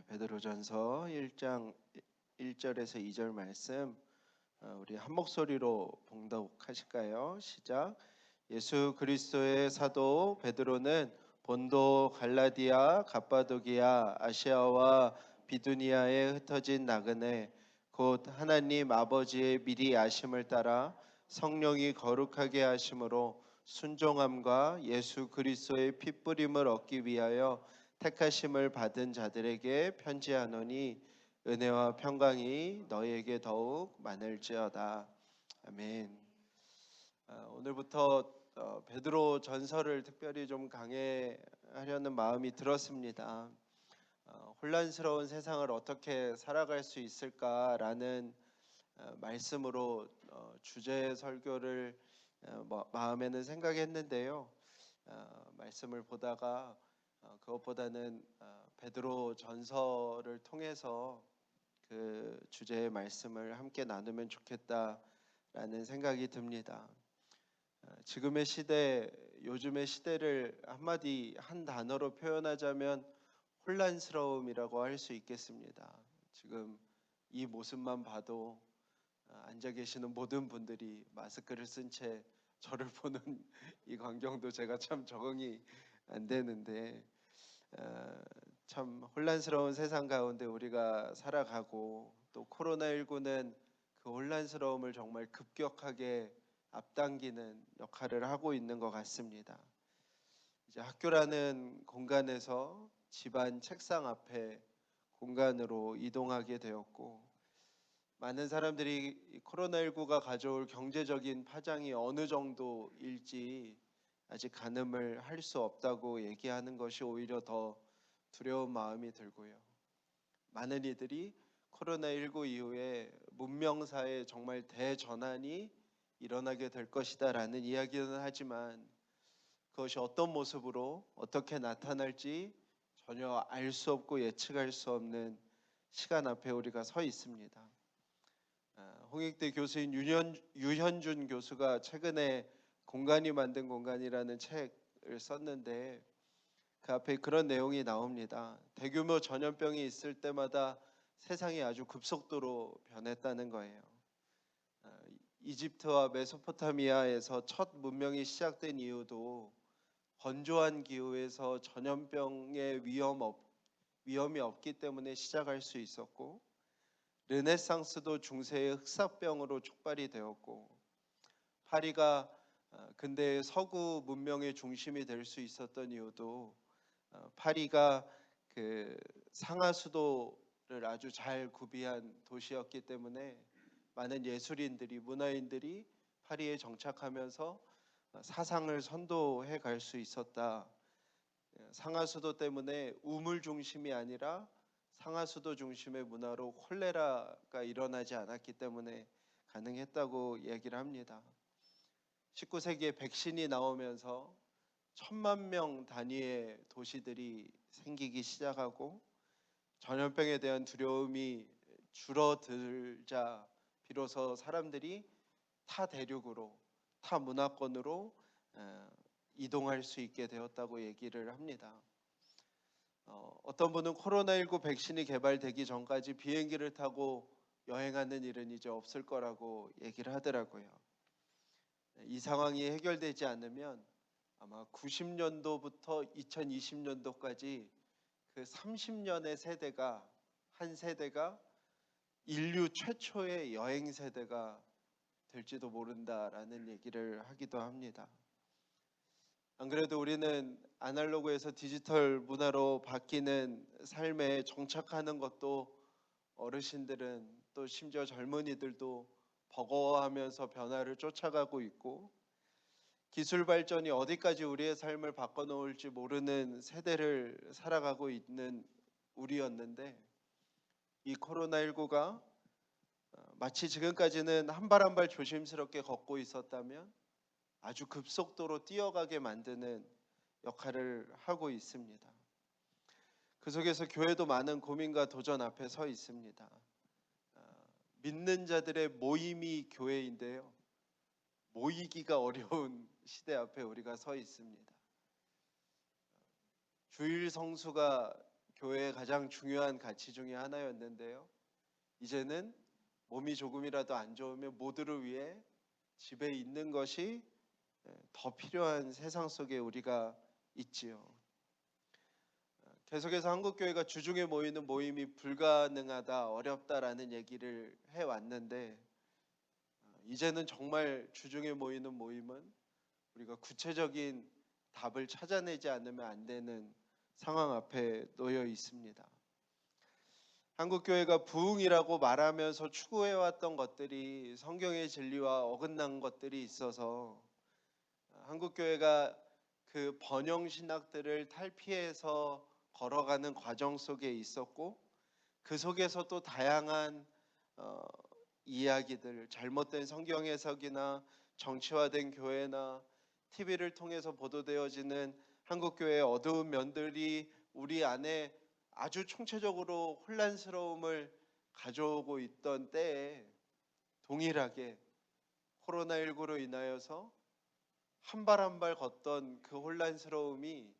베드로전서 1장 1절에서 2절 말씀 우리 한 목소리로 봉독하실까요? 시작. 예수 그리스도의 사도 베드로는 본도, 갈라디아, 갑바도기아, 아시아와 비두니아에 흩어진 나그네 곧 하나님 아버지의 미리 아심을 따라 성령이 거룩하게 하심으로 순종함과 예수 그리스도의 핏부림을 얻기 위하여 택하심을 받은 자들에게 편지하노니 은혜와 평강이 너희에게 더욱 많을지어다. 아멘. 오늘부터 베드로 전서를 특별히 좀 강해하려는 마음이 들었습니다. 혼란스러운 세상을 어떻게 살아갈 수 있을까라는 말씀으로 주제 설교를 마음에는 생각했는데요. 말씀을 보다가 그것보다는 베드로 전서를 통해서 그 주제의 말씀을 함께 나누면 좋겠다라는 생각이 듭니다. 지금의 시대, 요즘의 시대를 한 단어로 표현하자면 혼란스러움이라고 할 수 있겠습니다. 지금 이 모습만 봐도 앉아 계시는 모든 분들이 마스크를 쓴 채 저를 보는 이 광경도 제가 참 적응이 안 되는데 참 혼란스러운 세상 가운데 우리가 살아가고 또 코로나19는 그 혼란스러움을 정말 급격하게 앞당기는 역할을 하고 있는 것 같습니다. 이제 학교라는 공간에서 집안 책상 앞에 공간으로 이동하게 되었고 많은 사람들이 코로나19가 가져올 경제적인 파장이 어느 정도일지 아직 가늠을 할 수 없다고 얘기하는 것이 오히려 더 두려운 마음이 들고요. 많은 이들이 코로나19 이후에 문명사에 정말 대전환이 일어나게 될 것이다라는 이야기는 하지만 그것이 어떤 모습으로 어떻게 나타날지 전혀 알 수 없고 예측할 수 없는 시간 앞에 우리가 서 있습니다. 홍익대 교수인 유현준 교수가 최근에 공간이 만든 공간이라는 책을 썼는데 그 앞에 그런 내용이 나옵니다. 대규모 전염병이 있을 때마다 세상이 아주 급속도로 변했다는 거예요. 이집트와 메소포타미아에서 첫 문명이 시작된 이유도 건조한 기후에서 전염병의 위험이 없기 때문에 시작할 수 있었고 르네상스도 중세의 흑사병으로 촉발이 되었고 파리가 근대의 서구 문명의 중심이 될 수 있었던 이유도 파리가 그 상하수도를 아주 잘 구비한 도시였기 때문에 많은 예술인들이 문화인들이 파리에 정착하면서 사상을 선도해 갈 수 있었다. 상하수도 때문에 우물 중심이 아니라 상하수도 중심의 문화로 콜레라가 일어나지 않았기 때문에 가능했다고 얘기를 합니다. 19세기에 백신이 나오면서 1000만 명 단위의 도시들이 생기기 시작하고 전염병에 대한 두려움이 줄어들자 비로소 사람들이 타 대륙으로, 타 문화권으로 이동할 수 있게 되었다고 얘기를 합니다. 어떤 분은 코로나19 백신이 개발되기 전까지 비행기를 타고 여행하는 일은 이제 없을 거라고 얘기를 하더라고요. 이 상황이 해결되지 않으면 아마 90년도부터 2020년도까지 그 30년의 세대가 한 세대가 인류 최초의 여행 세대가 될지도 모른다라는 얘기를 하기도 합니다. 안 그래도 우리는 아날로그에서 디지털 문화로 바뀌는 삶에 정착하는 것도 어르신들은 또 심지어 젊은이들도 버거워하면서 변화를 쫓아가고 있고 기술 발전이 어디까지 우리의 삶을 바꿔놓을지 모르는 세대를 살아가고 있는 우리였는데 이 코로나19가 마치 지금까지는 한 발 한 발 조심스럽게 걷고 있었다면 아주 급속도로 뛰어가게 만드는 역할을 하고 있습니다. 그 속에서 교회도 많은 고민과 도전 앞에 서 있습니다. 믿는 자들의 모임이 교회인데요. 모이기가 어려운 시대 앞에 우리가 서 있습니다. 주일 성수가 교회의 가장 중요한 가치 중에 하나였는데요. 이제는 몸이 조금이라도 안 좋으면 모두를 위해 집에 있는 것이 더 필요한 세상 속에 우리가 있지요. 계속해서 한국교회가 주중에 모이는 모임이 불가능하다, 어렵다라는 얘기를 해왔는데 이제는 정말 주중에 모이는 모임은 우리가 구체적인 답을 찾아내지 않으면 안 되는 상황 앞에 놓여 있습니다. 한국교회가 부흥이라고 말하면서 추구해왔던 것들이 성경의 진리와 어긋난 것들이 있어서 한국교회가 그 번영신학들을 탈피해서 걸어가는 과정 속에 있었고 그 속에서 또 다양한 이야기들, 잘못된 성경 해석이나 정치화된 교회나 TV를 통해서 보도되어지는 한국교회의 어두운 면들이 우리 안에 아주 총체적으로 혼란스러움을 가져오고 있던 때에 동일하게 코로나19로 인하여서 한 발 한 발 걷던 그 혼란스러움이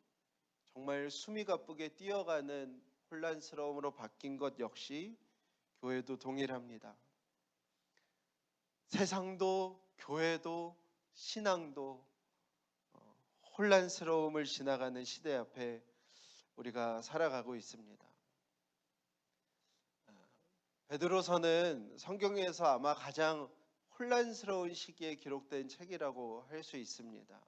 정말 숨이 가쁘게 뛰어가는 혼란스러움으로 바뀐 것 역시 교회도 동일합니다. 세상도 교회도 신앙도 혼란스러움을 지나가는 시대 앞에 우리가 살아가고 있습니다. 베드로서는 성경에서 아마 가장 혼란스러운 시기에 기록된 책이라고 할 수 있습니다.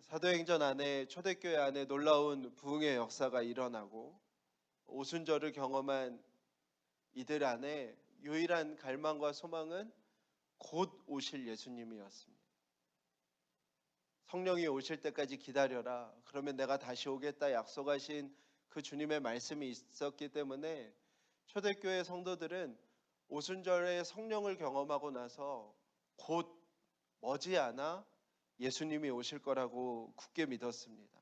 사도행전 안에 초대교회 안에 놀라운 부흥의 역사가 일어나고 오순절을 경험한 이들 안에 유일한 갈망과 소망은 곧 오실 예수님이었습니다. 성령이 오실 때까지 기다려라. 그러면 내가 다시 오겠다 약속하신 그 주님의 말씀이 있었기 때문에 초대교회 성도들은 오순절에 성령을 경험하고 나서 곧 머지않아 예수님이 오실 거라고 굳게 믿었습니다.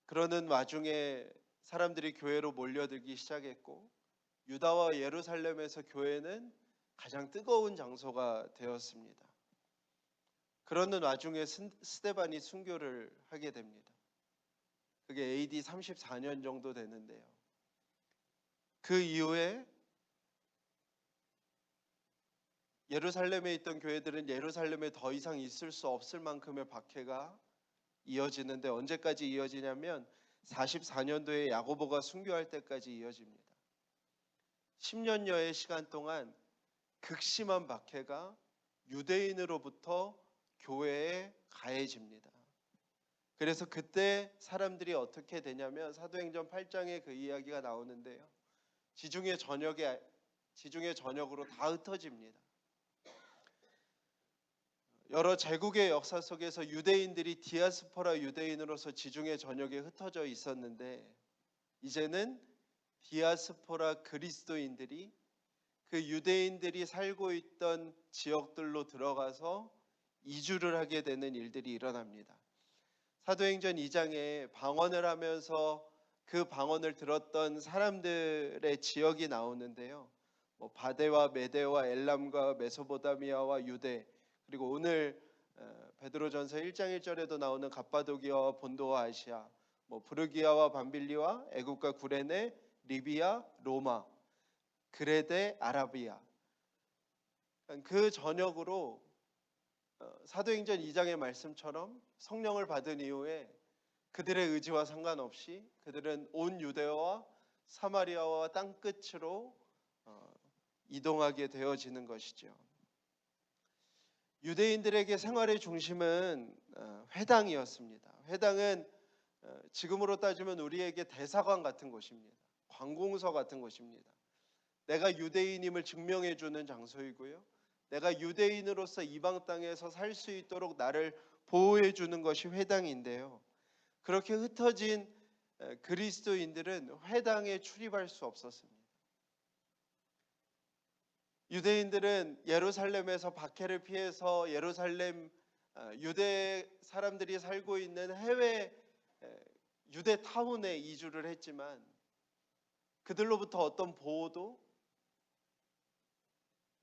그러는 와중에 사람들이 교회로 몰려들기 시작했고 유다와 예루살렘에서 교회는 가장 뜨거운 장소가 되었습니다. 그러는 와중에 스데반이 순교를 하게 됩니다. 그게 AD 34년 정도 되는데요. 그 이후에 예루살렘에 있던 교회들은 예루살렘에 더 이상 있을 수 없을 만큼의 박해가 이어지는데 언제까지 이어지냐면 44년도에 야고보가 순교할 때까지 이어집니다. 10년여의 시간 동안 극심한 박해가 유대인으로부터 교회에 가해집니다. 그래서 그때 사람들이 어떻게 되냐면 사도행전 8장에 그 이야기가 나오는데요. 지중해 전역으로 다 흩어집니다. 여러 제국의 역사 속에서 유대인들이 디아스포라 유대인으로서 지중해 전역에 흩어져 있었는데 이제는 디아스포라 그리스도인들이 그 유대인들이 살고 있던 지역들로 들어가서 이주를 하게 되는 일들이 일어납니다. 사도행전 2장에 방언을 하면서 그 방언을 들었던 사람들의 지역이 나오는데요. 바데와 메데와 엘람과 메소포타미아와 유대 그리고 오늘 베드로전서 1장 1절에도 나오는 갑바도기아와 본도와 아시아, 브르기아와 밤빌리와 애굽과 구레네, 리비아, 로마, 그레데, 아라비아 그 전역으로 사도행전 2장의 말씀처럼 성령을 받은 이후에 그들의 의지와 상관없이 그들은 온 유대와 사마리아와 땅끝으로 이동하게 되어지는 것이죠. 유대인들에게 생활의 중심은 회당이었습니다. 회당은 지금으로 따지면 우리에게 대사관 같은 곳입니다. 관공서 같은 곳입니다. 내가 유대인임을 증명해 주는 장소이고요. 내가 유대인으로서 이방 땅에서 살 수 있도록 나를 보호해 주는 것이 회당인데요. 그렇게 흩어진 그리스도인들은 회당에 출입할 수 없었습니다. 유대인들은 예루살렘에서 박해를 피해서 예루살렘 유대 사람들이 살고 있는 해외 유대 타운에 이주를 했지만 그들로부터 어떤 보호도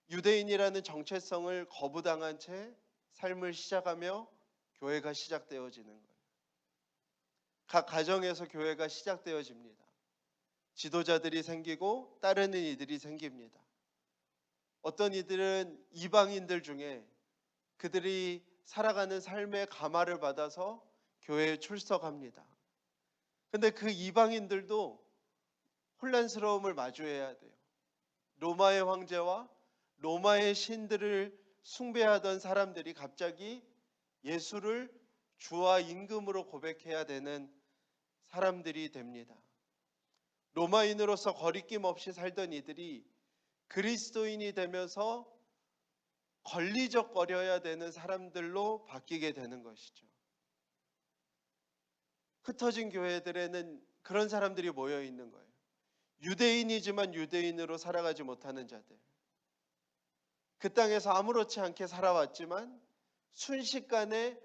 유대인이라는 정체성을 거부당한 채 삶을 시작하며 교회가 시작되어지는 거예요. 각 가정에서 교회가 시작되어집니다. 지도자들이 생기고 따르는 이들이 생깁니다. 어떤 이들은 이방인들 중에 그들이 살아가는 삶의 감화를 받아서 교회에 출석합니다. 근데 그 이방인들도 혼란스러움을 마주해야 돼요. 로마의 황제와 로마의 신들을 숭배하던 사람들이 갑자기 예수를 주와 임금으로 고백해야 되는 사람들이 됩니다. 로마인으로서 거리낌 없이 살던 이들이 그리스도인이 되면서 걸리적거려야 되는 사람들로 바뀌게 되는 것이죠. 흩어진 교회들에는 그런 사람들이 모여 있는 거예요. 유대인이지만 유대인으로 살아가지 못하는 자들. 그 땅에서 아무렇지 않게 살아왔지만 순식간에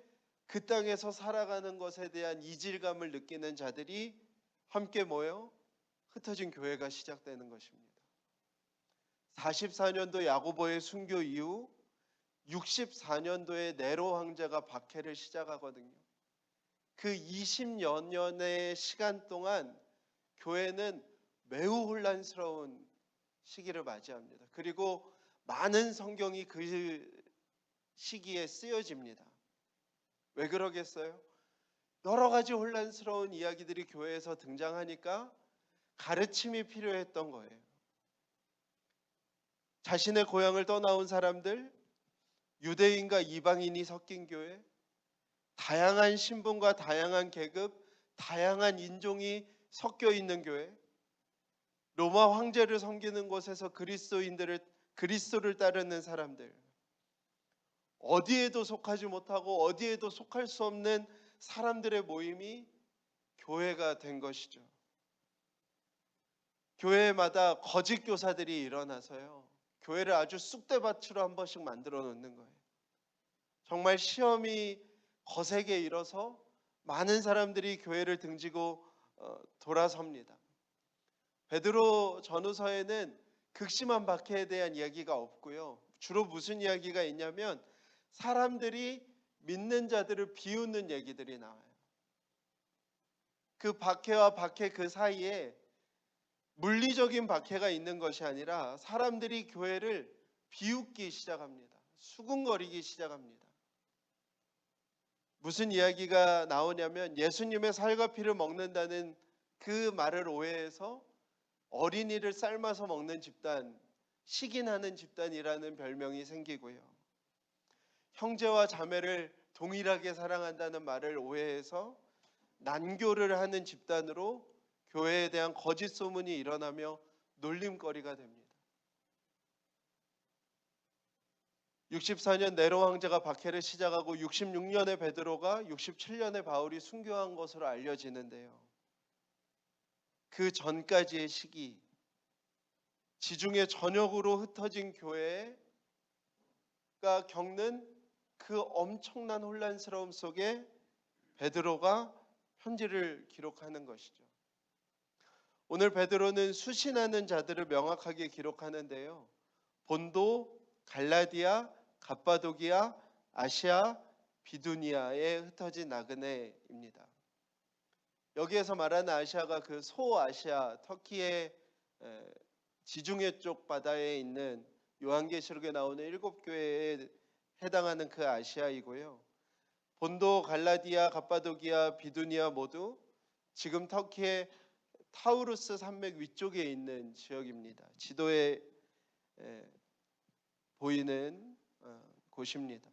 그 땅에서 살아가는 것에 대한 이질감을 느끼는 자들이 함께 모여 흩어진 교회가 시작되는 것입니다. 44년도 야고보의 순교 이후 64년도에 네로 황제가 박해를 시작하거든요. 그 20여 년의 시간 동안 교회는 매우 혼란스러운 시기를 맞이합니다. 그리고 많은 성경이 그 시기에 쓰여집니다. 왜 그러겠어요? 여러 가지 혼란스러운 이야기들이 교회에서 등장하니까 가르침이 필요했던 거예요. 자신의 고향을 떠나온 사람들, 유대인과 이방인이 섞인 교회, 다양한 신분과 다양한 계급, 다양한 인종이 섞여 있는 교회, 로마 황제를 섬기는 곳에서 그리스도를 따르는 사람들, 어디에도 속하지 못하고 어디에도 속할 수 없는 사람들의 모임이 교회가 된 것이죠. 교회마다 거짓 교사들이 일어나서요, 교회를 아주 쑥대밭으로 한 번씩 만들어 놓는 거예요. 정말 시험이 거세게 일어서 많은 사람들이 교회를 등지고 돌아섭니다. 베드로 전후서에는 극심한 박해에 대한 이야기가 없고요. 주로 무슨 이야기가 있냐면 사람들이 믿는 자들을 비웃는 얘기들이 나와요. 그 박해와 박해 그 사이에 물리적인 박해가 있는 것이 아니라 사람들이 교회를 비웃기 시작합니다. 수군거리기 시작합니다. 무슨 이야기가 나오냐면 예수님의 살과 피를 먹는다는 그 말을 오해해서 어린이를 삶아서 먹는 집단, 식인하는 집단이라는 별명이 생기고요. 형제와 자매를 동일하게 사랑한다는 말을 오해해서 난교를 하는 집단으로 교회에 대한 거짓 소문이 일어나며 놀림거리가 됩니다. 64년 네로 황제가 박해를 시작하고 66년에 베드로가 67년에 바울이 순교한 것으로 알려지는데요. 그 전까지의 시기, 지중해 전역으로 흩어진 교회가 겪는 그 엄청난 혼란스러움 속에 베드로가 편지를 기록하는 것이죠. 오늘 베드로는 수신하는 자들을 명확하게 기록하는데요. 본도, 갈라디아, 갑바도기아, 아시아, 비두니아에 흩어진 나그네입니다. 여기에서 말하는 아시아가 그 소아시아, 터키의 지중해 쪽 바다에 있는 요한계시록에 나오는 7교회에 해당하는 그 아시아이고요. 본도, 갈라디아, 갑바도기아, 비두니아 모두 지금 터키의 타우루스 산맥 위쪽에 있는 지역입니다. 지도에 보이는 곳입니다.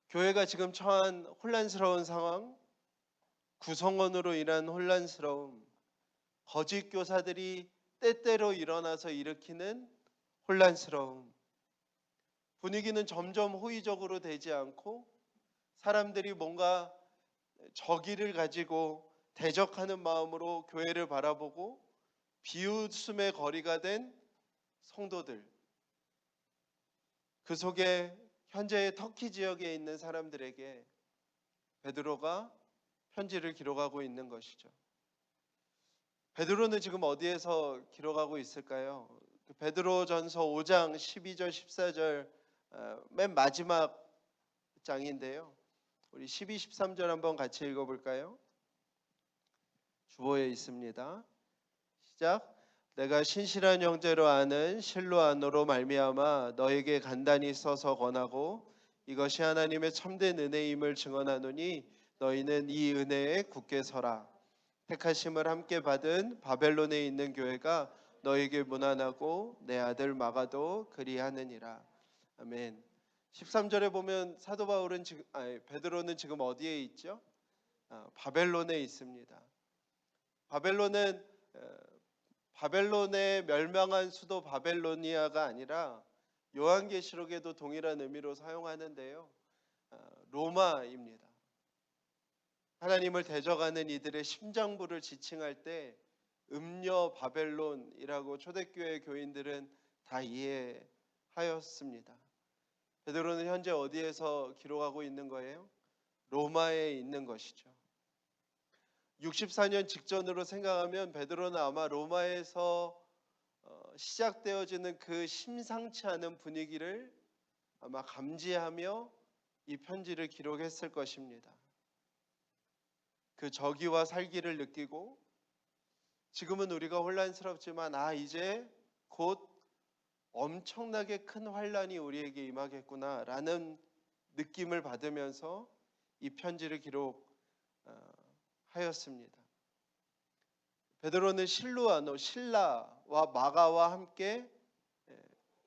교회가 지금 처한 혼란스러운 상황, 구성원으로 인한 혼란스러움, 거짓 교사들이 때때로 일어나서 일으키는 혼란스러움, 분위기는 점점 호의적으로 되지 않고 사람들이 뭔가 적의를 가지고 대적하는 마음으로 교회를 바라보고 비웃음의 거리가 된 성도들, 그 속에 현재의 터키 지역에 있는 사람들에게 베드로가 편지를 기록하고 있는 것이죠. 베드로는 지금 어디에서 기록하고 있을까요? 베드로전서 5장 12절 14절 맨 마지막 장인데요. 우리 12, 13절 한번 같이 읽어볼까요? 주보에 있습니다. 시작. 내가 신실한 형제로 아는 실로아노로 말미암아 너에게 간단히 써서 권하고 이것이 하나님의 참된 은혜임을 증언하노니 너희는 이 은혜에 굳게 서라. 택하심을 함께 받은 바벨론에 있는 교회가 너에게 문안하고 내 아들 마가도 그리하느니라. 아멘. 13절에 보면 사도 바울은 베드로는 지금 어디에 있죠? 바벨론에 있습니다. 바벨론의 멸망한 수도 바벨로니아가 아니라 요한계시록에도 동일한 의미로 사용하는데요. 로마입니다. 하나님을 대적하는 이들의 심장부를 지칭할 때 음녀 바벨론이라고 초대교회 교인들은 다 이해하였습니다. 베드로는 현재 어디에서 기록하고 있는 거예요? 로마에 있는 것이죠. 64년 직전으로 생각하면 베드로는 아마 로마에서 시작되어지는 그 심상치 않은 분위기를 아마 감지하며 이 편지를 기록했을 것입니다. 그 저기와 살기를 느끼고 지금은 우리가 혼란스럽지만 이제 곧 엄청나게 큰 환란이 우리에게 임하겠구나라는 느낌을 받으면서 이 편지를 기록하였습니다. 베드로는 신라와 마가와 함께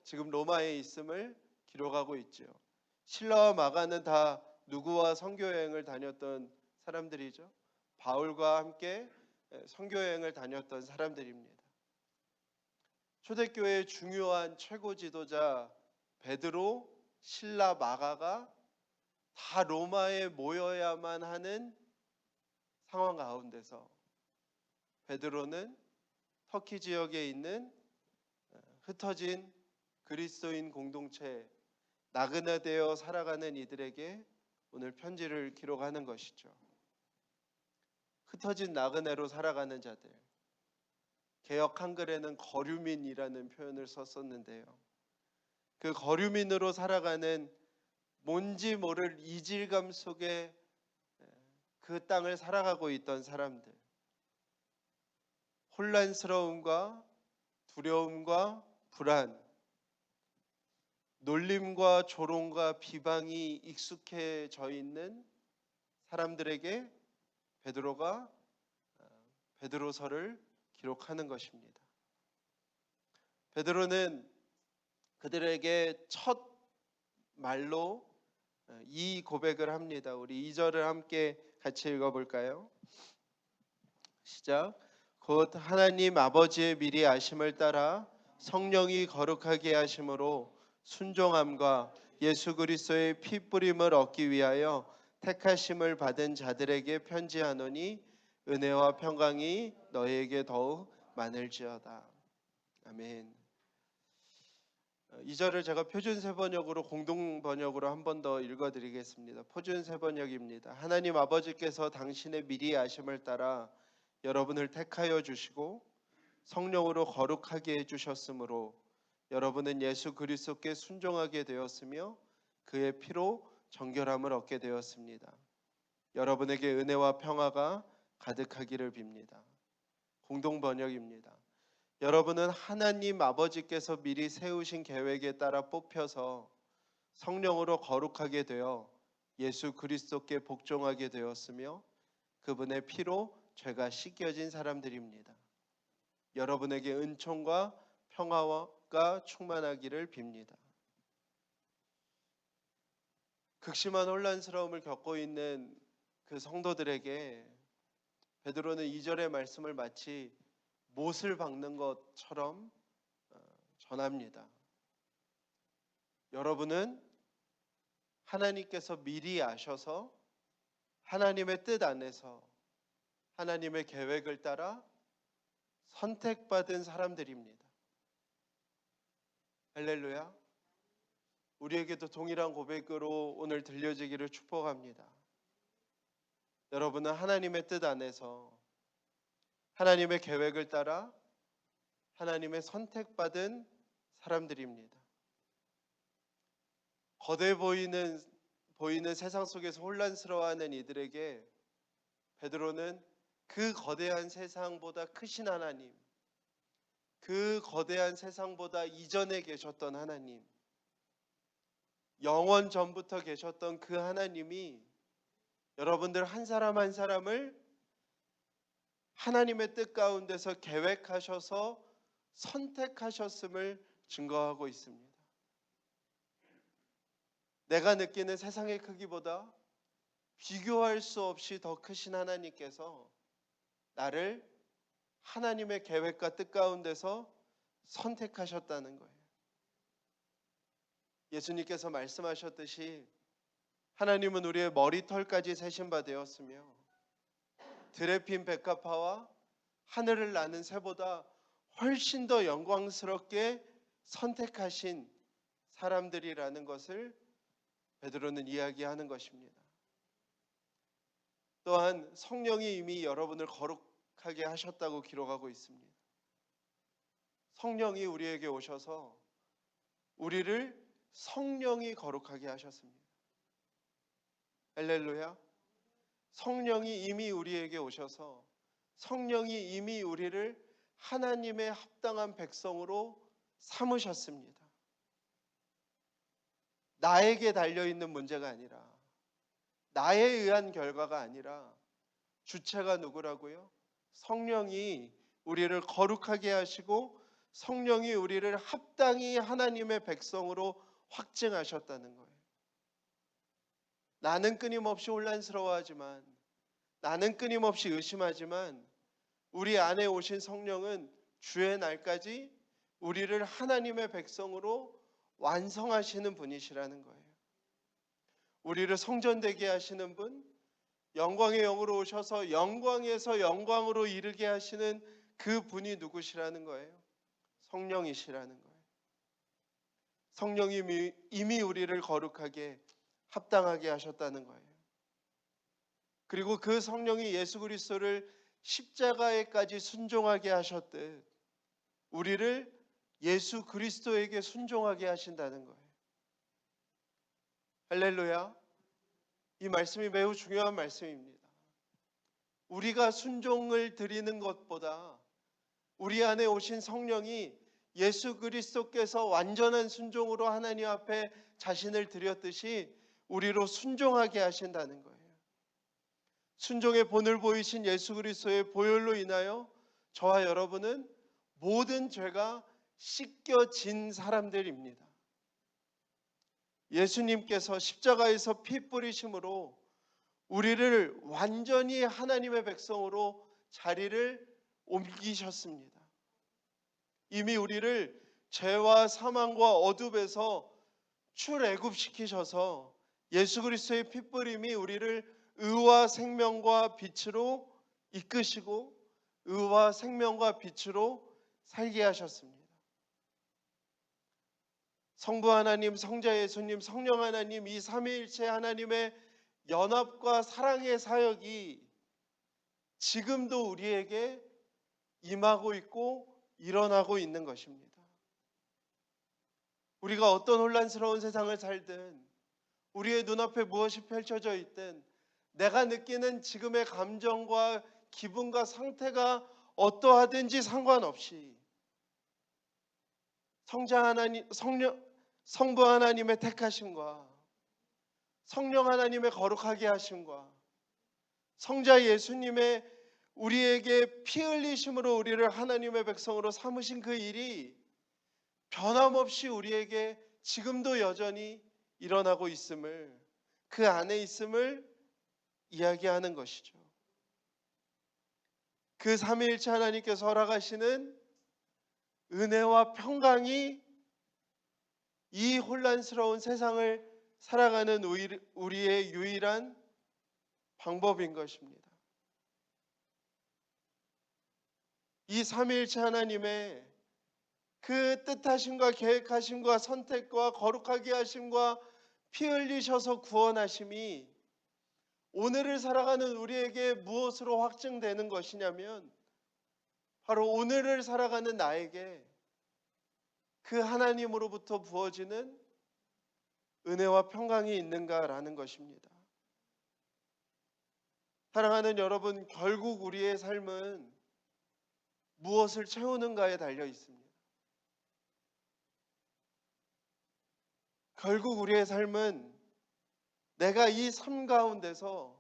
지금 로마에 있음을 기록하고 있죠. 신라와 마가는 다 누구와 선교여행을 다녔던 사람들이죠. 바울과 함께 선교여행을 다녔던 사람들입니다. 초대교회의 중요한 최고 지도자 베드로, 신라, 마가가 다 로마에 모여야만 하는 상황 가운데서 베드로는 터키 지역에 있는 흩어진 그리스도인 공동체 나그네되어 살아가는 이들에게 오늘 편지를 기록하는 것이죠. 흩어진 나그네로 살아가는 자들, 개역 한글에는 거류민이라는 표현을 썼었는데요. 그 거류민으로 살아가는 뭔지 모를 이질감 속에 그 땅을 살아가고 있던 사람들, 혼란스러움과 두려움과 불안, 놀림과 조롱과 비방이 익숙해져 있는 사람들에게 베드로가 베드로서를 기록하는 것입니다. 베드로는 그들에게 첫 말로 이 고백을 합니다. 우리 2절을 함께 같이 읽어볼까요? 시작. 곧 하나님 아버지의 미리 아심을 따라 성령이 거룩하게 하심으로 순종함과 예수 그리스도의 피 뿌림을 얻기 위하여 택하심을 받은 자들에게 편지하노니 은혜와 평강이 너희에게 더욱 많을지어다. 아멘. 2절을 제가 표준 세번역으로 공동 번역으로 한 번 더 읽어드리겠습니다. 표준 세번역입니다. 하나님 아버지께서 당신의 미리 아심을 따라 여러분을 택하여 주시고 성령으로 거룩하게 해주셨으므로 여러분은 예수 그리스도께 순종하게 되었으며 그의 피로 정결함을 얻게 되었습니다. 여러분에게 은혜와 평화가 가득하기를 빕니다. 공동 번역입니다. 여러분은 하나님 아버지께서 미리 세우신 계획에 따라 뽑혀서 성령으로 거룩하게 되어 예수 그리스도께 복종하게 되었으며 그분의 피로 죄가 씻겨진 사람들입니다. 여러분에게 은총과 평화가 충만하기를 빕니다. 극심한 혼란스러움을 겪고 있는 그 성도들에게 베드로는 2절의 말씀을 마치 못을 박는 것처럼 전합니다. 여러분은 하나님께서 미리 아셔서 하나님의 뜻 안에서 하나님의 계획을 따라 선택받은 사람들입니다. 할렐루야. 우리에게도 동일한 고백으로 오늘 들려지기를 축복합니다. 여러분은 하나님의 뜻 안에서 하나님의 계획을 따라 하나님의 선택받은 사람들입니다. 거대 보이는 세상 속에서 혼란스러워하는 이들에게 베드로는 그 거대한 세상보다 크신 하나님, 그 거대한 세상보다 이전에 계셨던 하나님, 영원 전부터 계셨던 그 하나님이 여러분들 한 사람 한 사람을 하나님의 뜻 가운데서 계획하셔서 선택하셨음을 증거하고 있습니다. 내가 느끼는 세상의 크기보다 비교할 수 없이 더 크신 하나님께서 나를 하나님의 계획과 뜻 가운데서 선택하셨다는 거예요. 예수님께서 말씀하셨듯이 하나님은 우리의 머리털까지 세신 바 되었으며 들에 핀 백합화와 하늘을 나는 새보다 훨씬 더 영광스럽게 선택하신 사람들이라는 것을 베드로는 이야기하는 것입니다. 또한 성령이 이미 여러분을 거룩하게 하셨다고 기록하고 있습니다. 성령이 우리에게 오셔서 우리를 성령이 거룩하게 하셨습니다. 할렐루야. 성령이 이미 우리에게 오셔서 성령이 이미 우리를 하나님의 합당한 백성으로 삼으셨습니다. 나에게 달려있는 문제가 아니라, 나에 의한 결과가 아니라 주체가 누구라고요? 성령이 우리를 거룩하게 하시고 성령이 우리를 합당히 하나님의 백성으로 확증하셨다는 거예요. 나는 끊임없이 혼란스러워하지만, 나는 끊임없이 의심하지만 우리 안에 오신 성령은 주의 날까지 우리를 하나님의 백성으로 완성하시는 분이시라는 거예요. 우리를 성전되게 하시는 분, 영광의 영으로 오셔서 영광에서 영광으로 이르게 하시는 그 분이 누구시라는 거예요? 성령이시라는 거예요. 성령이 이미 우리를 거룩하게 합당하게 하셨다는 거예요. 그리고 그 성령이 예수 그리스도를 십자가에까지 순종하게 하셨듯 우리를 예수 그리스도에게 순종하게 하신다는 거예요. 할렐루야. 이 말씀이 매우 중요한 말씀입니다. 우리가 순종을 드리는 것보다 우리 안에 오신 성령이 예수 그리스도께서 완전한 순종으로 하나님 앞에 자신을 드렸듯이 우리로 순종하게 하신다는 거예요. 순종의 본을 보이신 예수 그리스도의 보혈로 인하여 저와 여러분은 모든 죄가 씻겨진 사람들입니다. 예수님께서 십자가에서 피 뿌리심으로 우리를 완전히 하나님의 백성으로 자리를 옮기셨습니다. 이미 우리를 죄와 사망과 어둠에서 출애굽시키셔서 예수 그리스도의 피 뿌림이 우리를 의와 생명과 빛으로 이끄시고 의와 생명과 빛으로 살게 하셨습니다. 성부 하나님, 성자 예수님, 성령 하나님, 이 삼위일체 하나님의 연합과 사랑의 사역이 지금도 우리에게 임하고 있고 일어나고 있는 것입니다. 우리가 어떤 혼란스러운 세상을 살든 우리의 눈앞에 무엇이 펼쳐져 있든 내가 느끼는 지금의 감정과 기분과 상태가 어떠하든지 상관없이 성부 하나님의 택하심과 성령 하나님의 거룩하게 하심과 성자 예수님의 우리에게 피 흘리심으로 우리를 하나님의 백성으로 삼으신 그 일이 변함없이 우리에게 지금도 여전히 일어나고 있음을, 그 안에 있음을 이야기하는 것이죠. 그 삼위일체 하나님께서 허락하시는 은혜와 평강이 이 혼란스러운 세상을 살아가는 우리의 유일한 방법인 것입니다. 이 삼위일체 하나님의 그 뜻하심과 계획하심과 선택과 거룩하게 하심과 피 흘리셔서 구원하심이 오늘을 살아가는 우리에게 무엇으로 확증되는 것이냐면 바로 오늘을 살아가는 나에게 그 하나님으로부터 부어지는 은혜와 평강이 있는가라는 것입니다. 사랑하는 여러분, 결국 우리의 삶은 무엇을 채우는가에 달려 있습니다. 결국 우리의 삶은 내가 이 삶 가운데서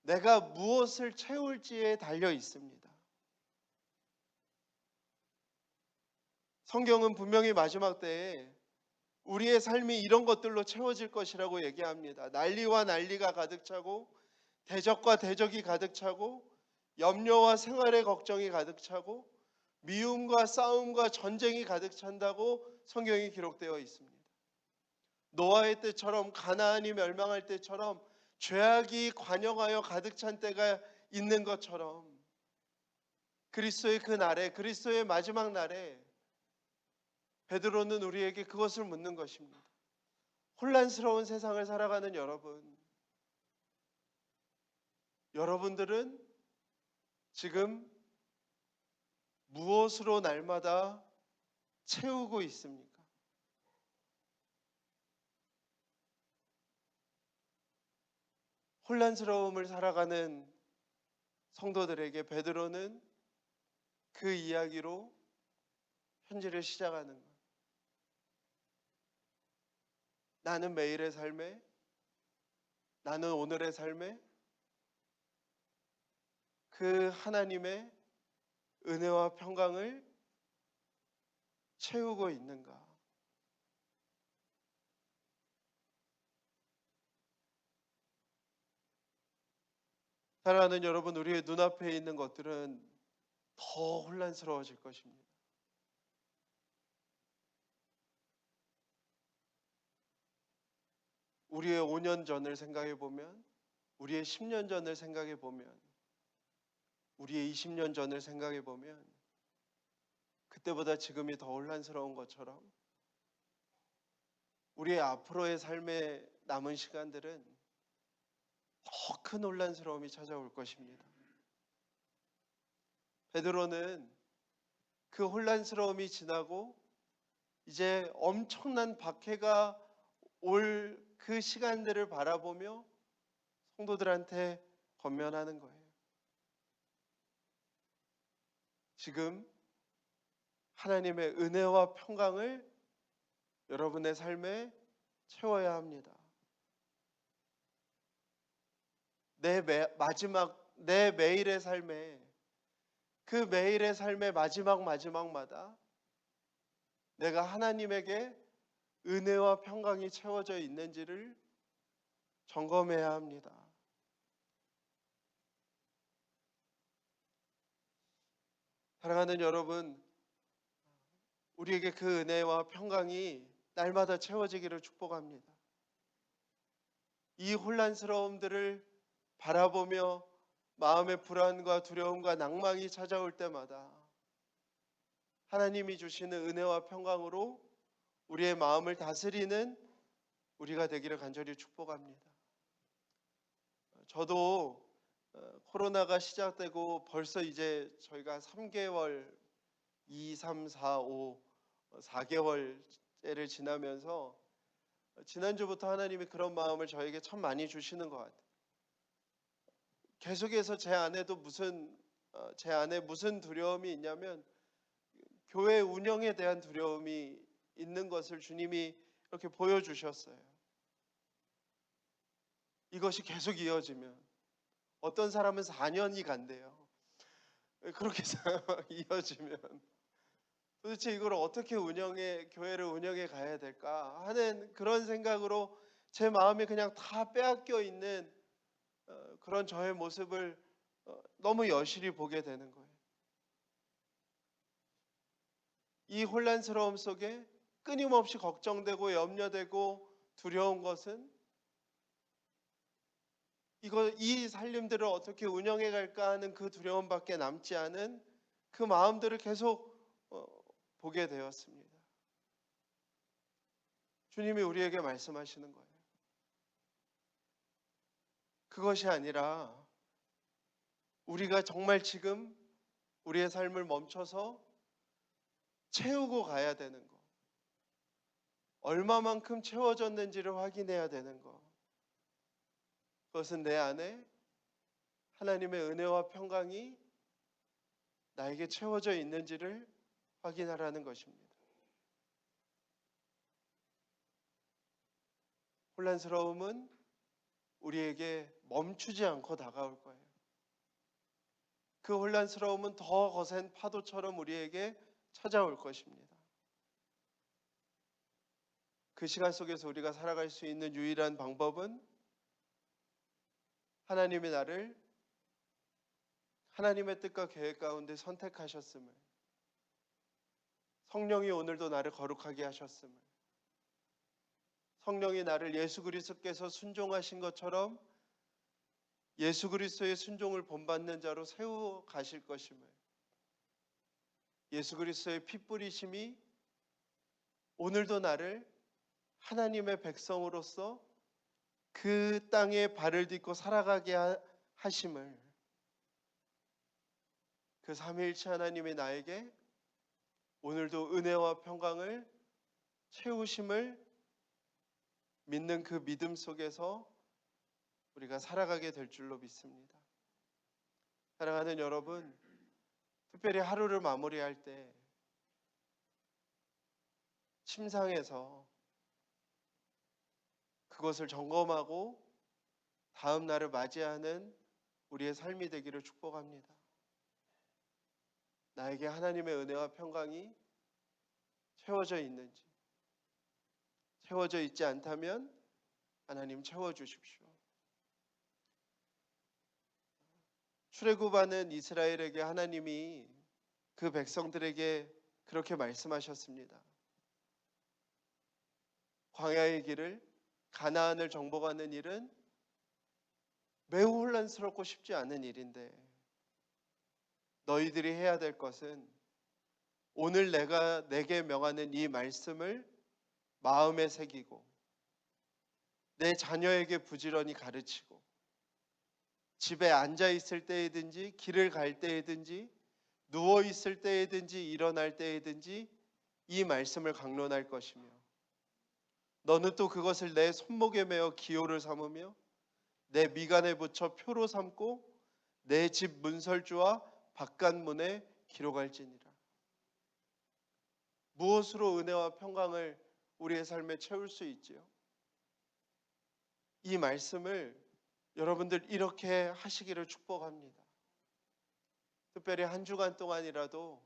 내가 무엇을 채울지에 달려 있습니다. 성경은 분명히 마지막 때에 우리의 삶이 이런 것들로 채워질 것이라고 얘기합니다. 난리와 난리가 가득 차고 대적과 대적이 가득 차고 염려와 생활의 걱정이 가득 차고 미움과 싸움과 전쟁이 가득 찬다고 성경이 기록되어 있습니다. 노아의 때처럼, 가나안이 멸망할 때처럼, 죄악이 관영하여 가득 찬 때가 있는 것처럼, 그리스도의 그 날에, 그리스도의 마지막 날에 베드로는 우리에게 그것을 묻는 것입니다. 혼란스러운 세상을 살아가는 여러분들은 지금 무엇으로 날마다 채우고 있습니까? 혼란스러움을 살아가는 성도들에게 베드로는 그 이야기로 편지를 시작하는 것. 나는 매일의 삶에, 나는 오늘의 삶에 그 하나님의 은혜와 평강을 채우고 있는가? 사랑하는 여러분, 우리의 눈앞에 있는 것들은 더 혼란스러워질 것입니다. 우리의 5년 전을 생각해 보면, 우리의 10년 전을 생각해 보면, 우리의 20년 전을 생각해 보면 그때보다 지금이 더 혼란스러운 것처럼 우리의 앞으로의 삶에 남은 시간들은 더 큰 혼란스러움이 찾아올 것입니다. 베드로는 그 혼란스러움이 지나고 이제 엄청난 박해가 올 그 시간들을 바라보며 성도들한테 권면하는 거예요. 지금 하나님의 은혜와 평강을 여러분의 삶에 채워야 합니다. 내 매일의 삶에, 그 매일의 삶의 마지막마다 내가 하나님에게 은혜와 평강이 채워져 있는지를 점검해야 합니다. 사랑하는 여러분, 우리에게 그 은혜와 평강이 날마다 채워지기를 축복합니다. 이 혼란스러움들을 바라보며 마음의 불안과 두려움과 낭망이 찾아올 때마다 하나님이 주시는 은혜와 평강으로 우리의 마음을 다스리는 우리가 되기를 간절히 축복합니다. 저도 코로나가 시작되고 벌써 이제 저희가 3개월, 2, 3, 4, 5, 4개월째를 지나면서 지난주부터 하나님이 그런 마음을 저에게 참 많이 주시는 것 같아요. 계속해서 제 안에 무슨 두려움이 있냐면 교회 운영에 대한 두려움이 있는 것을 주님이 이렇게 보여주셨어요. 이것이 계속 이어지면 어떤 사람은 4년이 간대요. 그렇게 이어지면 도대체 이걸 어떻게 교회를 운영해 가야 될까 하는 그런 생각으로 제 마음이 그냥 다 빼앗겨 있는 그런 저의 모습을 너무 여실히 보게 되는 거예요. 이 혼란스러움 속에 끊임없이 걱정되고 염려되고 두려운 것은 이 살림들을 어떻게 운영해 갈까 하는 그 두려움밖에 남지 않은 그 마음들을 계속 보게 되었습니다. 주님이 우리에게 말씀하시는 거예요. 그것이 아니라 우리가 정말 지금 우리의 삶을 멈춰서 채우고 가야 되는 것. 얼마만큼 채워졌는지를 확인해야 되는 것. 그것은 내 안에 하나님의 은혜와 평강이 나에게 채워져 있는지를 확인하라는 것입니다. 혼란스러움은 우리에게 멈추지 않고 다가올 거예요. 그 혼란스러움은 더 거센 파도처럼 우리에게 찾아올 것입니다. 그 시간 속에서 우리가 살아갈 수 있는 유일한 방법은 하나님이 나를 하나님의 뜻과 계획 가운데 선택하셨음을, 성령이 오늘도 나를 거룩하게 하셨음을, 성령이 나를 예수 그리스도께서 순종하신 것처럼 예수 그리스도의 순종을 본받는 자로 세워 가실 것임을, 예수 그리스도의 피 뿌리심이 오늘도 나를 하나님의 백성으로서 그 땅에 발을 딛고 살아가게 하심을, 그 삼위일체 하나님이 나에게 오늘도 은혜와 평강을 채우심을 믿는 그 믿음 속에서 우리가 살아가게 될 줄로 믿습니다. 사랑하는 여러분, 특별히 하루를 마무리할 때 침상에서 그것을 점검하고 다음 날을 맞이하는 우리의 삶이 되기를 축복합니다. 나에게 하나님의 은혜와 평강이 채워져 있는지, 채워져 있지 않다면 하나님 채워주십시오. 출애굽하는 이스라엘에게 하나님이 그 백성들에게 그렇게 말씀하셨습니다. 광야의 길을, 가나안을 정복하는 일은 매우 혼란스럽고 쉽지 않은 일인데 너희들이 해야 될 것은 오늘 내가 내게 명하는 이 말씀을 마음에 새기고 내 자녀에게 부지런히 가르치고 집에 앉아 있을 때이든지 길을 갈 때이든지 누워 있을 때이든지 일어날 때이든지 이 말씀을 강론할 것이며 너는 또 그것을 내 손목에 메어 기호를 삼으며 내 미간에 붙여 표로 삼고 내 집 문설주와 바깥문에 기록할지니라. 무엇으로 은혜와 평강을 우리의 삶에 채울 수 있지요? 이 말씀을 여러분들 이렇게 하시기를 축복합니다. 특별히 한 주간 동안이라도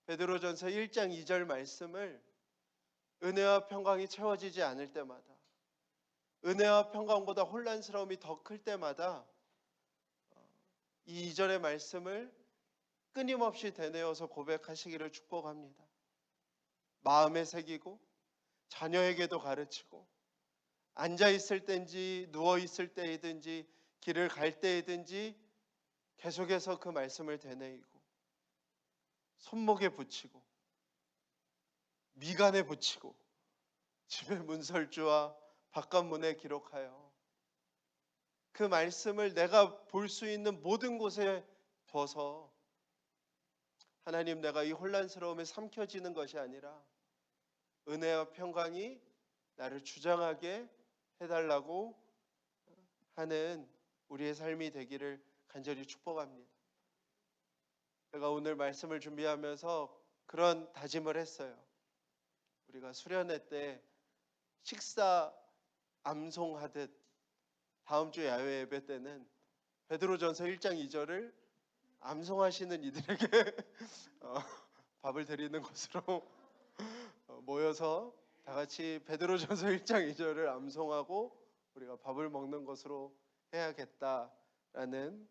베드로전서 1장 2절 말씀을 은혜와 평강이 채워지지 않을 때마다, 은혜와 평강보다 혼란스러움이 더 클 때마다 이 2절의 말씀을 끊임없이 되뇌어서 고백하시기를 축복합니다. 마음에 새기고 자녀에게도 가르치고 앉아 있을 때인지 누워 있을 때이든지 길을 갈 때이든지 계속해서 그 말씀을 되뇌이고 손목에 붙이고 미간에 붙이고 집의 문설주와 바깥문에 기록하여 그 말씀을 내가 볼 수 있는 모든 곳에 둬서 하나님, 내가 이 혼란스러움에 삼켜지는 것이 아니라 은혜와 평강이 나를 주장하게 해달라고 하는 우리의 삶이 되기를 간절히 축복합니다. 제가 오늘 말씀을 준비하면서 그런 다짐을 했어요. 우리가 수련회 때 식사 암송하듯 다음 주 야외 예배 때는 베드로전서 1장 2절을 암송하시는 이들에게 밥을 드리는 것으로 모여서 다 같이 베드로전서 1장 2절을 암송하고 우리가 밥을 먹는 것으로 해야겠다라는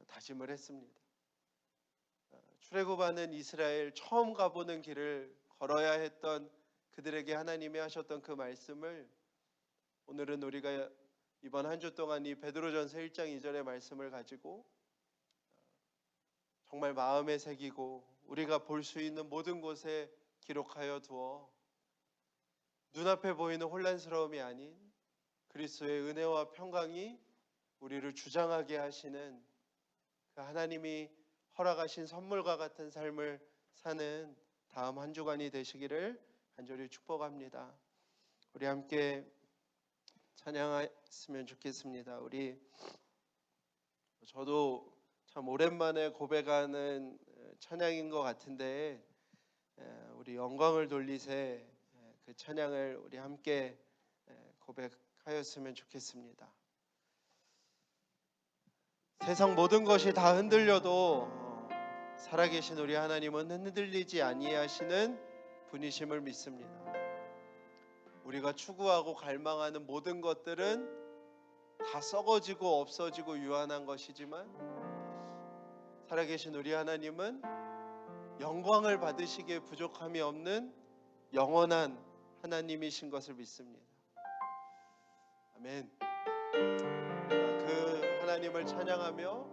다짐을 했습니다. 출애굽하는 이스라엘 처음 가보는 길을 걸어야 했던 그들에게 하나님이 하셨던 그 말씀을 오늘은 우리가 이번 한 주 동안 이 베드로전서 1장 2절의 말씀을 가지고 정말 마음에 새기고 우리가 볼 수 있는 모든 곳에 기록하여 두어 눈앞에 보이는 혼란스러움이 아닌 그리스도의 은혜와 평강이 우리를 주장하게 하시는 그 하나님이 허락하신 선물과 같은 삶을 사는 다음 한 주간이 되시기를 간절히 축복합니다. 우리 함께 찬양했으면 좋겠습니다. 저도 참 오랜만에 고백하는 찬양인 것 같은데, 우리 영광을 돌리세, 그 찬양을 우리 함께 고백하였으면 좋겠습니다. 세상 모든 것이 다 흔들려도 살아계신 우리 하나님은 흔들리지 아니하시는 분이심을 믿습니다. 우리가 추구하고 갈망하는 모든 것들은 다 썩어지고 없어지고 유한한 것이지만, 살아계신 우리 하나님은 영광을 받으시기에 부족함이 없는 영원한 하나님이신 것을 믿습니다. 아멘. 그 하나님을 찬양하며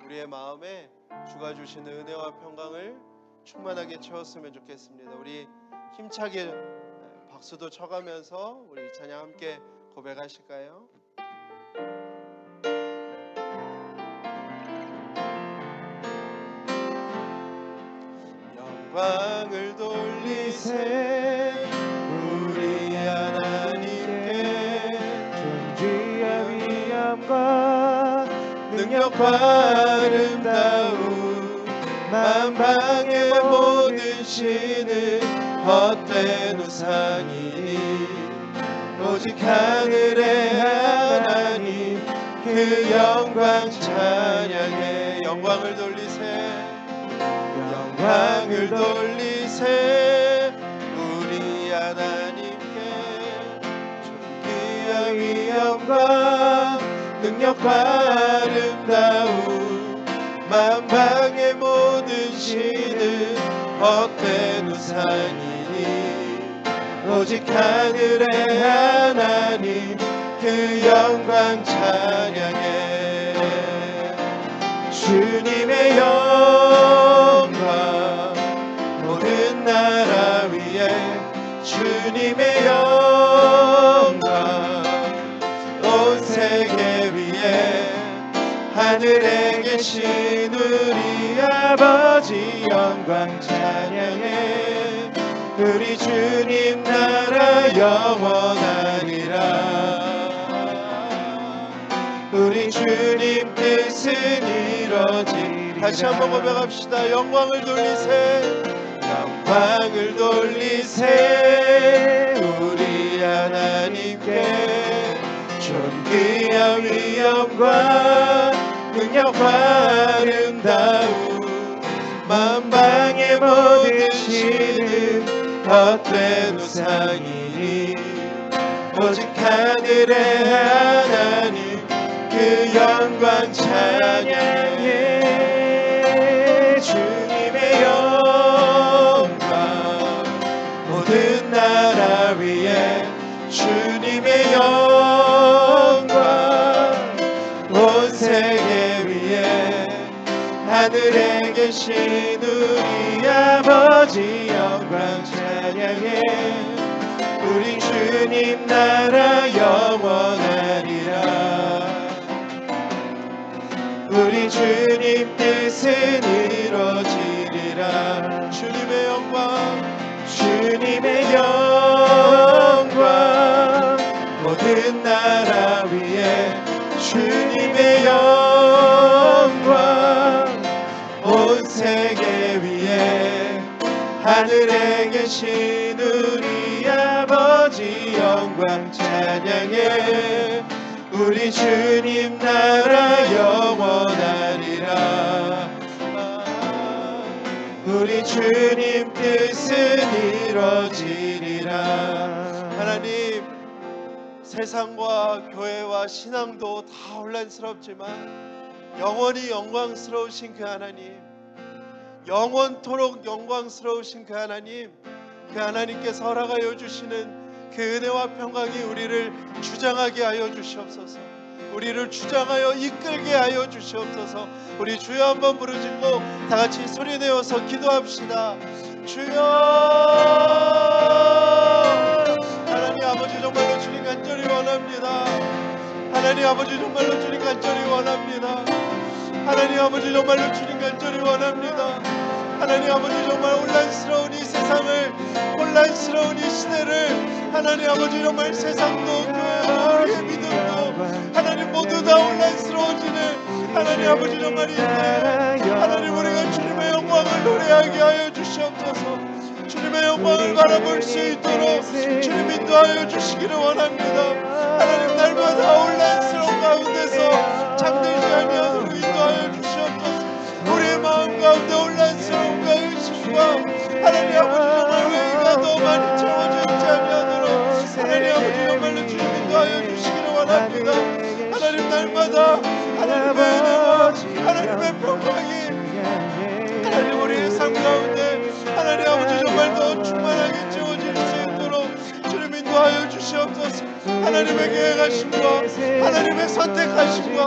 우리의 마음에 주가 주시는 은혜와 평강을 충만하게 채웠으면 좋겠습니다. 우리 힘차게 박수도 쳐가면서 우리 찬양 함께 고백하실까요? 영광을 돌리세 우리 하나님께, 존귀와 위엄과 능력과 아름다움 만방의 모든 신은 헛된 우상이니 오직 하늘의 하나님 그 영광 찬양해. 영광을 돌리세, 영광을 돌리세 우리 하나님께, 존귀와 위엄과 능력과 아름다움 만방의 모든 신은 헛된 우상이니 오직 하늘의 하나님 그 영광 찬양해. 주님의 영광 모든 나라 위에, 주님의 영광 온 세계 위에, 하늘에 계신 우리 아버지 영광 찬양해. 우리 주님 나라 영원하리라. 우리 주님 뜻은 이루어지리라. 다시 한번 고백합시다. 영광을 돌리세, 영광을 돌리세 우리 하나님께, 존귀와 위엄과 능력과 아름다움 만방의 모든 신은 헛된 우상이니 오직 하늘의 하나님 그 영광 찬양해. 주님의 영광 모든 나라 위에, 주님의 영광 온 세계 위에, 하늘에 계신 우리 아버지 영광 찬양해. 우리 주님 나라 영원하리라. 우리 주님 뜻은 이루어지리라. 주님의 영광, 주님의 영광 모든 나라 위에, 주님의 영광 온 세계 위에, 하늘에 계신 우리 아버지 영광 찬양해. 우리 주님 나라 영원하리라. 우리 주님 뜻은 이루어지리라. 하나님, 세상과 교회와 신앙도 다 혼란스럽지만 영원히 영광스러우신 그 하나님, 영원토록 영광스러우신 그 하나님, 그 하나님께서 허락하여 주시는 그 은혜와 평강이 우리를 주장하게 하여 주시옵소서. 우리를 주장하여 이끌게 하여 주시옵소서. 우리 주여 한번 부르짖고 다 같이 소리내어서 기도합시다. 주여! 하나님 아버지, 정말로 주님 간절히 원합니다. 하나님 아버지, 정말로 주님 간절히 원합니다. 하나님 아버지, 정말로 주님 간절히 원합니다. 하나님 아버지, 정말 혼란스러운 이 세상을, 혼란스러운 이 시대를 하나님 아버지 정말 세상도 교회도 우리의 믿음도 하나님 모두 다 혼란스러워지는 하나님 아버지 정말 이 때에 하나님 우리가 주님의 영광을 노래하게 하여 주시옵소서. 주님의 영광을 바라볼 수 있도록 주님 인도하여 주시기를 원합니다. 하나님 날마다 혼란스러운 가운데서 잠들지 아니하도록 인도하여 주시옵소서. 우리의 마음 가운데 혼란스러움과 의심과 하나님 아버지 정말 회의가 더 많이 채워져 있지 아니하도록 하나님 아버지 정말로 주님 인도하여 주시기를 원합니다. 하나님 날마다 하나님의 은혜와 하나님의 평강이 하나님 우리의 삶 가운데 하나님 아버지 정말 더 충만하게 채워질 수 있도록 주님 인도하여 주시옵소서. 하나님의 계획하심과 하나님의 선택하심과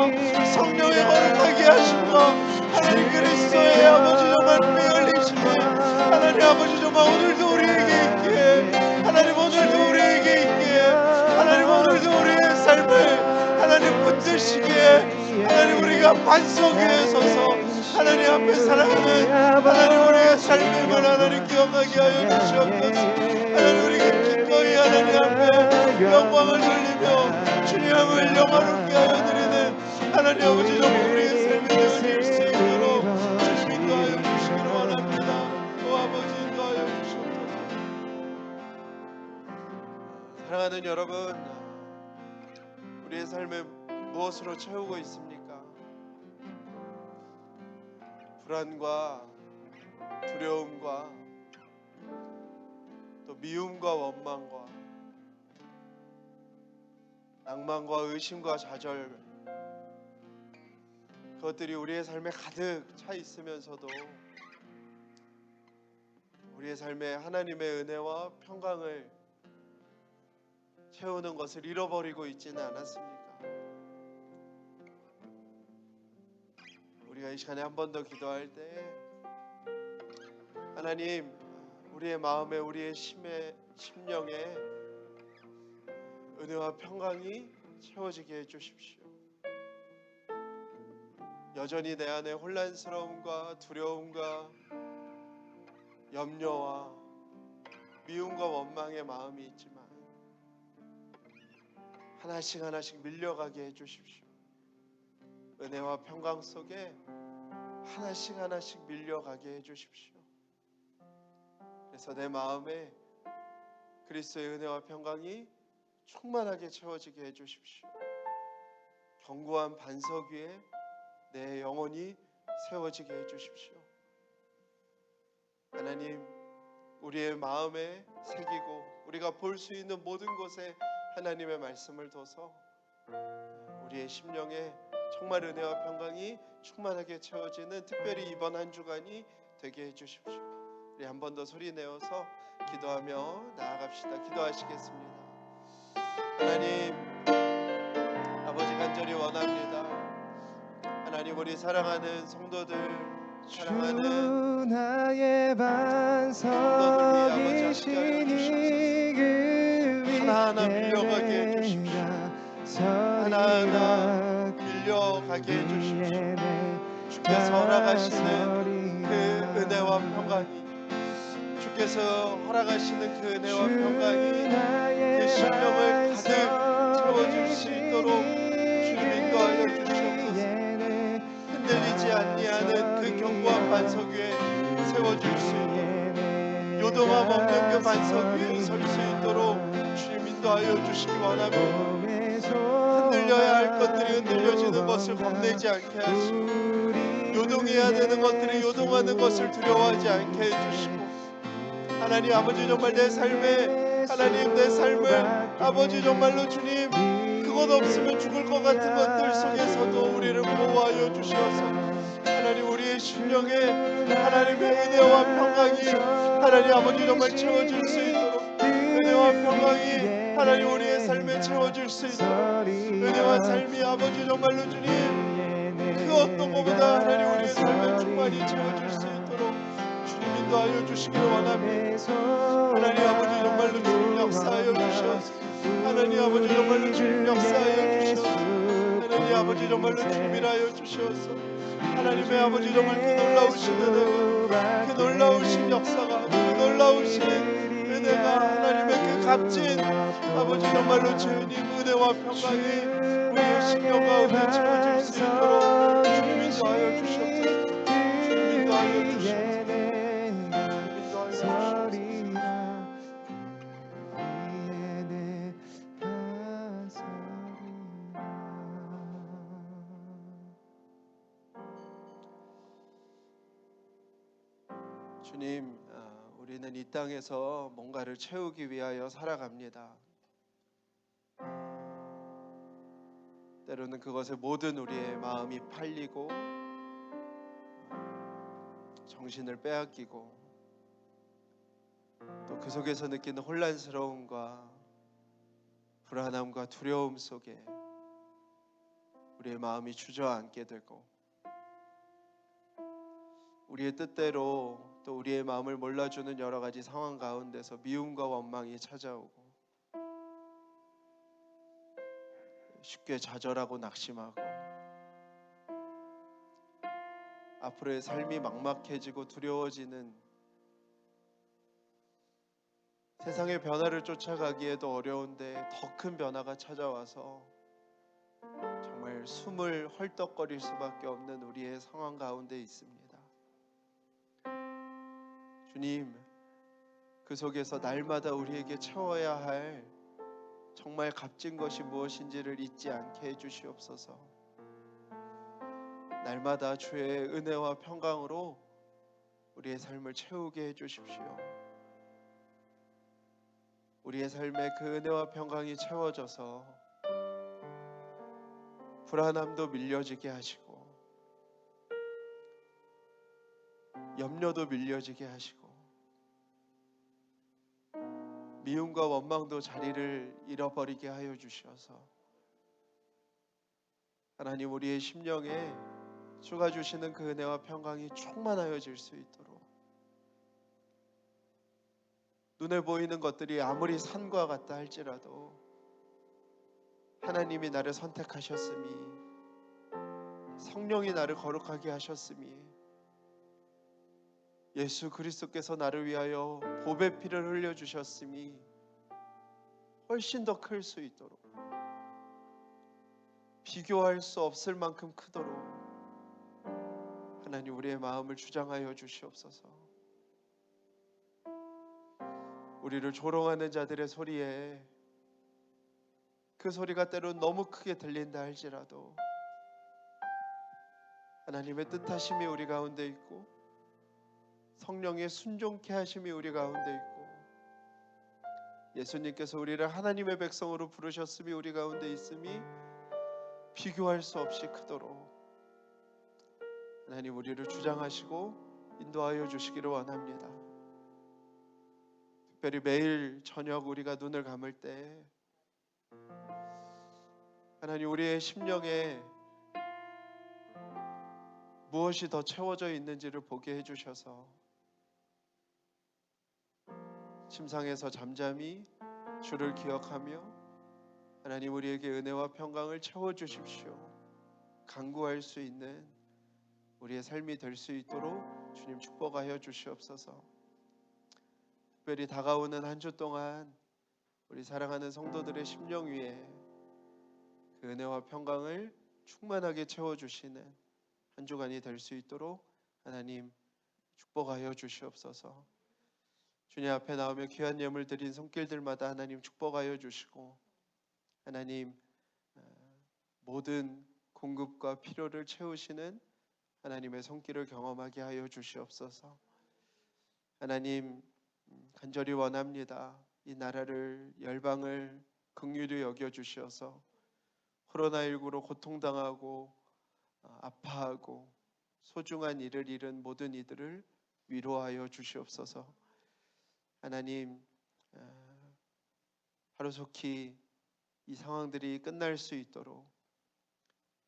성령의 거룩하게 하심과 하나님 그리스도의 아버지 정말 피 흘리심과 하나님 아버지 정말 오늘도 우리에게 있기에 하나님 오늘도 우리에게 있기에 하나님 오늘도 우리의 삶을 하나님 붙드시기에 하나님 우리가 반석 위에 서서 하나님 앞에 살아가는 하나님 우리의 삶임을 하나님 기억하게 하여 주시옵소서. 하나님 우리가 기꺼이 하나님 앞에 영광을 돌리며 주님을 영화롭게 하여 드리는 하나님 아버지 정말 우리의 삶이 되어질 수 있도록 주님 인도하여 주시기를 원합니다. 오 아버지 인도하여 주시옵소서. 사랑하는 여러분, 우리의 삶을 무엇으로 채우고 있습니까? 불안과 두려움과 또 미움과 원망과 낭만과 의심과 좌절, 그것들이 우리의 삶에 가득 차 있으면서도 우리의 삶에 하나님의 은혜와 평강을 채우는 것을 잃어버리고 있지는 않았습니까? 우리가 이 시간에 한 번 더 기도할 때 하나님 우리의 마음에 우리의 심령에 은혜와 평강이 채워지게 해주십시오. 여전히 내 안에 혼란스러움과 두려움과 염려와 미움과 원망의 마음이 있지만 하나씩 하나씩 밀려가게 해주십시오. 은혜와 평강 속에 하나씩 하나씩 밀려가게 해주십시오. 그래서 내 마음에 그리스도의 은혜와 평강이 충만하게 채워지게 해주십시오. 견고한 반석 위에 내 영혼이 세워지게 해주십시오. 하나님 우리의 마음에 새기고 우리가 볼 수 있는 모든 곳에 하나님의 말씀을 둬서 우리의 심령에 정말 은혜와 평강이 충만하게 채워지는 특별히 이번 한 주간이 되게 해주십시오. 우리 한 번 더 소리 내어서 기도하며 나아갑시다. 기도하시겠습니다. 하나님 아버지 간절히 원합니다. 하나님 우리 사랑하는 성도들 사랑하는 나의 반석이시니 그 하나하나 밀려가게 해주십시오. 하나하나 밀려가게 해주십시오. 주께서 허락하시는 그 은혜와 평강이 주께서 허락하시는 그 은혜와 평강이 그 심령을 가득 채워줄 수 있도록 주님 인도하여 주시옵소서. 흔들리지 아니하는 그 견고한 반석 위에 세워줄 수 있도록 요동함 없는 그 반석 위에 설 수 있도록 주님 인도하여 주시기 원합니다. 흔들려야 할 것들이 흔들려지는 것을 겁내지 않게 하시고 요동해야 되는 것들이 요동하는 것을 두려워하지 않게 해주시고 하나님 아버지 정말 내 삶에 하나님 내 삶을 아버지 정말로 주님 그것 없으면 죽을 것 같은 것들 속에서도 우리를 보호하여 주셔서 하나님 우리의 심령에 하나님의 은혜와 평강이 하나님 아버지 정말 채워질 수 있도록 은혜와 평강이 하나님 우리의 삶에 채워질 수 있도록 은혜와 삶이 아버지 정말로 주님 그 어떤 것보다 하나님 우리의 삶에 충만히 채워질 수 있도록 주님 인도하여 주시기를 원합니다. 하나님 아버지 정말로 주님 역사하여 주셔서 하나님 아버지 정말로 주님 역사하여 주셔서 하나님 아버지 정말로 주님이라여 주셔서 하나님의 아버지 정말 그 놀라우신 은혜가 그 놀라우신 역사가 그 놀라우신 은혜가 하나님의 그 값진 아버지 정말로 주님 은혜와 평강이 우리의 심령 가운데 채워질 수 있도록 주님 인도하여 주시옵소서. 주님 인도하여 주시옵소서. 주님 인도하여 주시옵소서. 주님, 우리는 이 땅에서 뭔가를 채우기 위하여 살아갑니다. 때로는 그것에 모든 우리의 마음이 팔리고 정신을 빼앗기고 또 그 속에서 느끼는 혼란스러움과 불안함과 두려움 속에 우리의 마음이 주저앉게 되고 우리의 뜻대로 또 우리의 마음을 몰라주는 여러 가지 상황 가운데서 미움과 원망이 찾아오고 쉽게 좌절하고 낙심하고 앞으로의 삶이 막막해지고 두려워지는 세상의 변화를 쫓아가기에도 어려운데 더 큰 변화가 찾아와서 정말 숨을 헐떡거릴 수밖에 없는 우리의 상황 가운데 있습니다. 주님, 그 속에서 날마다 우리에게 채워야 할 정말 값진 것이 무엇인지를 잊지 않게 해주시옵소서. 날마다 주의 은혜와 평강으로 우리의 삶을 채우게 해주십시오. 우리의 삶에 그 은혜와 평강이 채워져서 불안함도 밀려지게 하시고 염려도 밀려지게 하시고 미움과 원망도 자리를 잃어버리게 하여 주셔서 하나님 우리의 심령에 주가 주시는 그 은혜와 평강이 충만하여질 수 있도록 눈에 보이는 것들이 아무리 산과 같다 할지라도 하나님이 나를 선택하셨음이 성령이 나를 거룩하게 하셨음이 예수 그리스도께서 나를 위하여 보배 피를 흘려주셨음이 훨씬 더 클 수 있도록 비교할 수 없을 만큼 크도록 하나님 우리의 마음을 주장하여 주시옵소서. 우리를 조롱하는 자들의 소리에 그 소리가 때론 너무 크게 들린다 할지라도 하나님의 뜻하심이 우리 가운데 있고 성령의 순종케 하심이 우리 가운데 있고 예수님께서 우리를 하나님의 백성으로 부르셨음이 우리 가운데 있음이 비교할 수 없이 크도록 하나님 우리를 주장하시고 인도하여 주시기를 원합니다. 특별히 매일 저녁 우리가 눈을 감을 때 하나님 우리의 심령에 무엇이 더 채워져 있는지를 보게 해주셔서 침상에서 잠잠히 주를 기억하며 하나님 우리에게 은혜와 평강을 채워주십시오. 간구할 수 있는 우리의 삶이 될 수 있도록 주님 축복하여 주시옵소서. 특별히 다가오는 한 주 동안 우리 사랑하는 성도들의 심령 위에 그 은혜와 평강을 충만하게 채워주시는 한 주간이 될 수 있도록 하나님 축복하여 주시옵소서. 주님 앞에 나오며 귀한 예물 드린 손길들마다 하나님 축복하여 주시고 하나님 모든 공급과 필요를 채우시는 하나님의 손길을 경험하게 하여 주시옵소서. 하나님 간절히 원합니다. 이 나라를 열방을 긍휼히 여겨 주시어서 코로나19로 고통당하고 아파하고 소중한 이를 잃은 모든 이들을 위로하여 주시옵소서. 하나님 하루속히 이 상황들이 끝날 수 있도록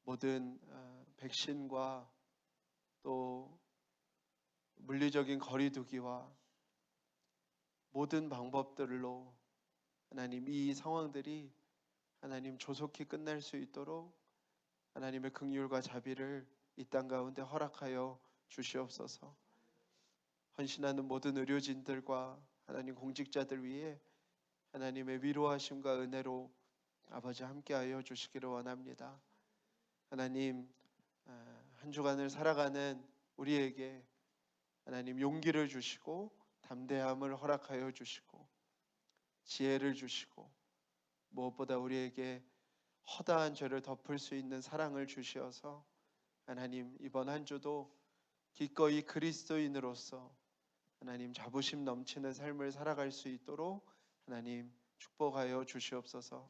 모든 백신과 또 물리적인 거리두기와 모든 방법들로 하나님 이 상황들이 하나님 조속히 끝날 수 있도록 하나님의 긍휼과 자비를 이 땅 가운데 허락하여 주시옵소서. 헌신하는 모든 의료진들과 하나님 공직자들 위해 하나님의 위로하심과 은혜로 아버지 함께하여 주시기를 원합니다. 하나님, 한 주간을 살아가는 우리에게 하나님 용기를 주시고 담대함을 허락하여 주시고 지혜를 주시고 무엇보다 우리에게 허다한 죄를 덮을 수 있는 사랑을 주시어서 하나님 이번 한 주도 기꺼이 그리스도인으로서 하나님 자부심 넘치는 삶을 살아갈 수 있도록 하나님 축복하여 주시옵소서.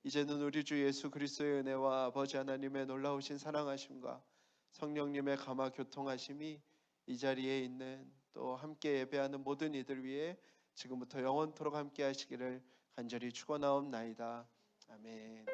이제는 우리 주 예수 그리스도의 은혜와 아버지 하나님의 놀라우신 사랑하심과 성령님의 감화 교통하심이 이 자리에 있는 또 함께 예배하는 모든 이들 위해 지금부터 영원토록 함께 하시기를 간절히 축원하옵나이다. 아멘.